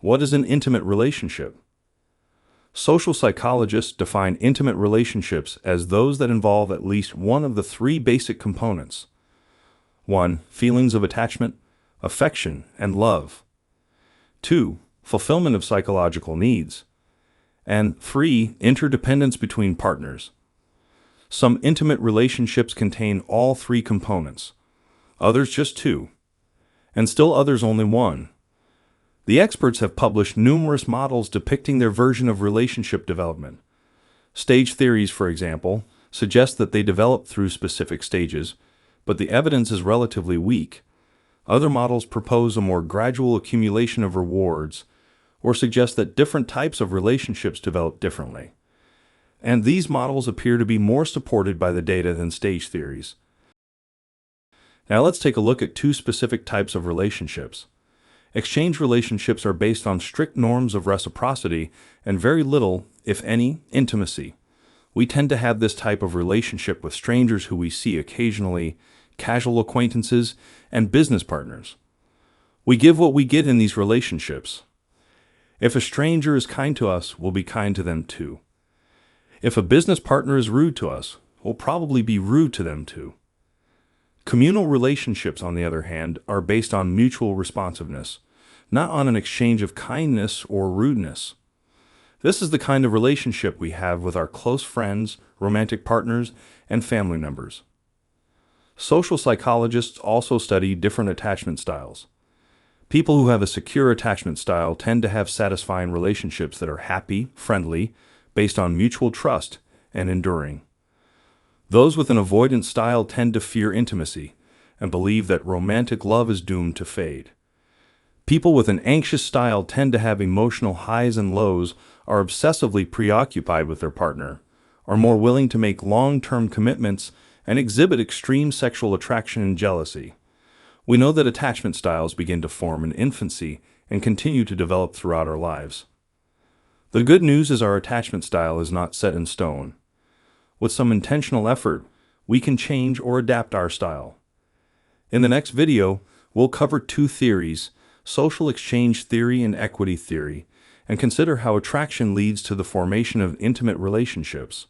What is an intimate relationship? Social psychologists define intimate relationships as those that involve at least one of the three basic components. 1. Feelings of attachment, affection, and love. 2. Fulfillment of psychological needs. And 3. Interdependence between partners. Some intimate relationships contain all three components, others just two, and still others only one. The experts have published numerous models depicting their version of relationship development. Stage theories, for example, suggest that they develop through specific stages, but the evidence is relatively weak. Other models propose a more gradual accumulation of rewards, or suggest that different types of relationships develop differently. And these models appear to be more supported by the data than stage theories. Now let's take a look at two specific types of relationships. Exchange relationships are based on strict norms of reciprocity and very little, if any, intimacy. We tend to have this type of relationship with strangers who we see occasionally, casual acquaintances, and business partners. We give what we get in these relationships. If a stranger is kind to us, we'll be kind to them too. If a business partner is rude to us, we'll probably be rude to them too. Communal relationships, on the other hand, are based on mutual responsiveness, not on an exchange of kindness or rudeness. This is the kind of relationship we have with our close friends, romantic partners, and family members. Social psychologists also study different attachment styles. People who have a secure attachment style tend to have satisfying relationships that are happy, friendly, based on mutual trust, and enduring. Those with an avoidance style tend to fear intimacy and believe that romantic love is doomed to fade. People with an anxious style tend to have emotional highs and lows, are obsessively preoccupied with their partner, are more willing to make long-term commitments, and exhibit extreme sexual attraction and jealousy. We know that attachment styles begin to form in infancy and continue to develop throughout our lives. The good news is our attachment style is not set in stone. With some intentional effort, we can change or adapt our style. In the next video, we'll cover two theories, social exchange theory and equity theory, and consider how attraction leads to the formation of intimate relationships.